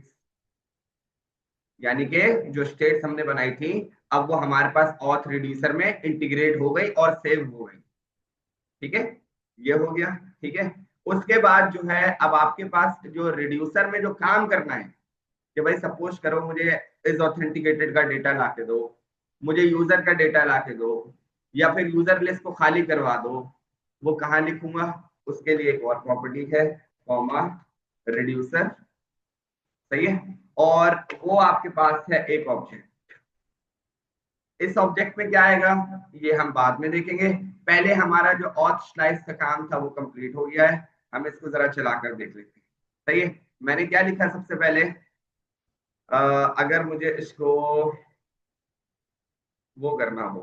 यानी कि जो स्टेट्स हमने बनाई थी अब वो हमारे पास ऑथ रिड्यूसर में इंटीग्रेट हो गई और सेव हो गई, ठीक है। ये हो गया, ठीक है। उसके बाद जो है अब आपके पास जो रिड्यूसर में जो काम करना है कि भाई सपोज करो मुझे इस ऑथेंटिकेटेड का डेटा ला के दो, मुझे यूजर का डेटा ला के दो, या फिर यूजर लिस्ट को खाली करवा दो, वो कहाँ लिखूंगा, उसके लिए एक और प्रॉपर्टी है, कॉमा रिड्यूसर, सही है। और वो आपके पास है एक ऑब्जेक्ट। इस ऑब्जेक्ट में क्या आएगा ये हम बाद में देखेंगे, पहले हमारा जो ऑथ स्लाइस का काम था वो कंप्लीट हो गया है। हम इसको जरा चलाकर देख लेते हैं, सही है। मैंने क्या लिखा सबसे पहले, अगर मुझे इसको वो करना हो,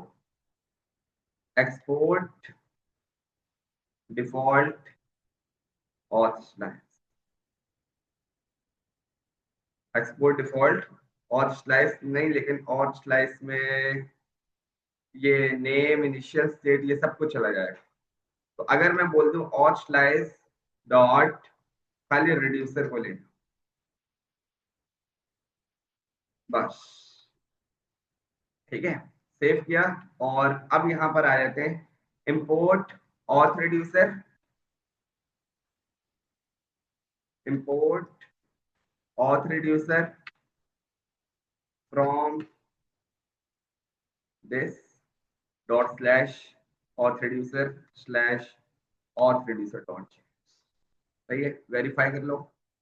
export default auth slice, export default auth slice नहीं, लेकिन ऑथ स्लाइस में ये नेम इनिशियल स्टेट ये सब कुछ चला जाएगा। तो अगर मैं बोल दूं ऑथ स्लाइस डॉट खाली रिड्यूसर को लेना, बस, ठीक है। सेव किया, और अब यहां पर आ जाते हैं import auth reducer, import auth reducer from this dot slash auth reducer slash auth reducer dot, सही है। वेरीफाई कर लो,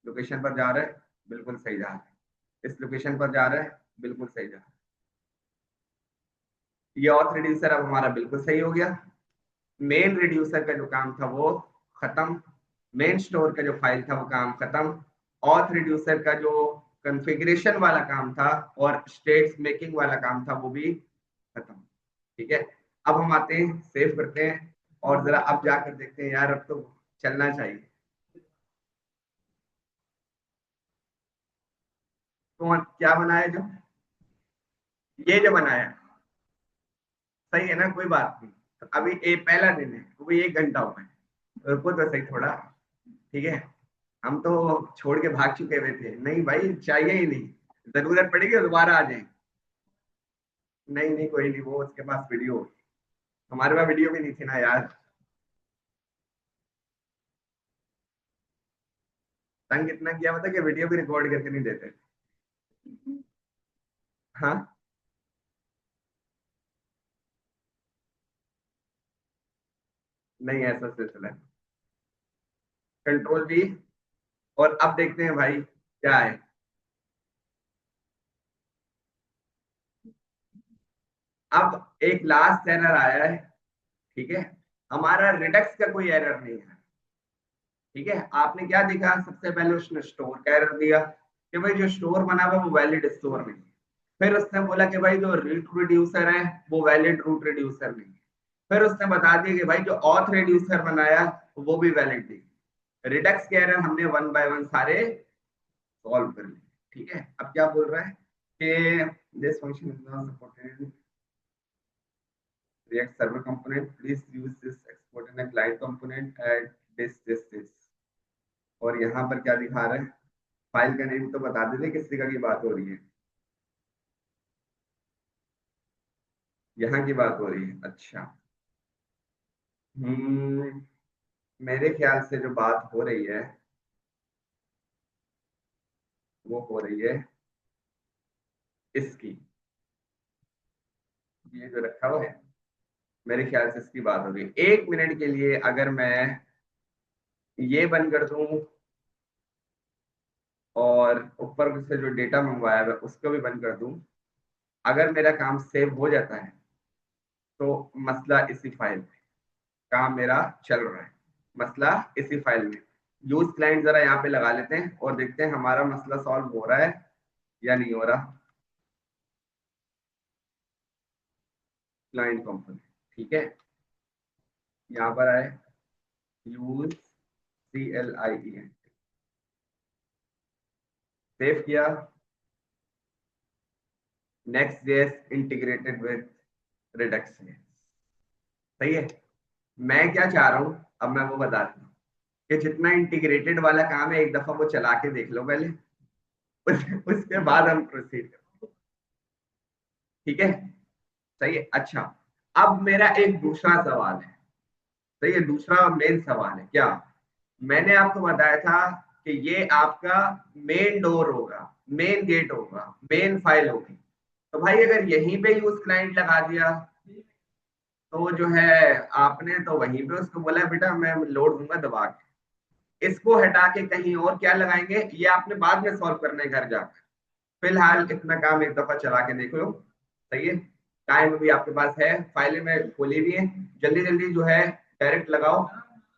लोकेशन पर जा रहा है, बिल्कुल सही जा रहा है, इस लोकेशन पर जा रहा है, बिल्कुल सही जा रहा है। ये ऑथ रिड्यूसर अब हमारा बिल्कुल सही हो गया। मेन रिड्यूसर का जो काम था वो खत्म, मेन स्टोर का जो फाइल था वो काम खत्म, ऑथ रिड्यूसर का जो कॉन्फ़िगरेशन वाला काम था और स्टेट्स मेकिंग वाला काम था वो भी खत्म, ठीक है। अब हम आते हैं सेव करते हैं और जरा अब जाकर देखते हैं यार अब तो चलना चाहिए। तो क्या बनाया, जो ये जो बनाया सही है ना, कोई बात नहीं। तो अभी ये पहला दिन है, वो भी 1 घंटा हुआ है, रुको तो सही थोड़ा, ठीक है। हम तो छोड़ के भाग चुके हुए थे, नहीं भाई चाहिए ही नहीं, जरूरत पड़ेगी तो दोबारा आ जाए। नहीं नहीं कोई नहीं, वो उसके पास वीडियो, हमारे पास वीडियो भी नहीं थी ना यार। तंग इतना किया मतलब कि वीडियो भी रिकॉर्ड करके नहीं देते। हाँ, नहीं ऐसा सिलसिला है, कंट्रोल भी। और अब देखते हैं भाई क्या है। अब एक लास्ट एरर आया है, ठीक है। हमारा रिडक्स का कोई एरर नहीं है, ठीक है। आपने क्या देखा, सबसे पहले उसने स्टोर का एरर दिया कि भाई जो स्टोर बना हुआ वो वैलिड स्टोर नहीं है। फिर उसने बोला कि भाई जो रूट रिड्यूसर है वो वैलिड रूट रिड्यूसर नहीं है। फिर उसने बता दिया कि भाई जो ऑथ रिड्यूसर बनाया वो भी वैलिड नहीं। रिडक्स के एरर हमने वन बाय वन सारे सॉल्व कर लिए, ठीक है। अब क्या बोल रहा है कि this function is not supported React server component, please use this export in a client component at this। और यहाँ पर क्या दिखा रहा है, फाइल का नेम तो बता देते किस जगह की बात हो रही है, यहाँ की बात हो रही है, अच्छा। हम्म, मेरे ख्याल से जो बात हो रही है वो हो रही है इसकी, ये जो रखा हुआ है, मेरे ख्याल से इसकी बात हो रही है। 1 मिनट के लिए अगर मैं ये बंद कर दूं और ऊपर से जो डेटा मंगवाया है उसको भी बंद कर दूं, अगर मेरा काम सेव हो जाता है तो मसला इसी फाइल में, काम मेरा चल रहा है, मसला इसी फाइल में। यूज क्लाइंट जरा यहाँ पे लगा लेते हैं और देखते हैं हमारा मसला सॉल्व हो रहा है या नहीं हो रहा। क्लाइंट कंपोनेंट, ठीक है, यहाँ पर आए, यूज CLIENT, सेव किया, next JS integrated with Redux JS. सही है। मैं क्या चाह रहा हूं, अब मैं वो बताता हूँ कि जितना इंटीग्रेटेड वाला काम है एक दफा वो चला के देख लो पहले, उसके बाद हम प्रोसीड करें। ठीक है, सही है। अच्छा, अब मेरा एक दूसरा सवाल है। सही है, दूसरा मेन सवाल है क्या, मैंने आपको बताया था कि ये आपका मेन डोर होगा, मेन गेट होगा, मेन फाइल होगी। तो भाई अगर यहीं पे यूज क्लाइंट लगा दिया तो जो है आपने तो वहीं पे उसको बोला बेटा मैं लोड दूंगा दबा के, इसको हटा के कहीं और क्या लगाएंगे ये आपने बाद में सॉल्व करना है घर जाकर। फिलहाल इतना काम एक दफा चला के देख लो। सही है, टाइम भी आपके पास है, फाइलें में खोली भी है, जल्दी जल्दी जो है डायरेक्ट लगाओ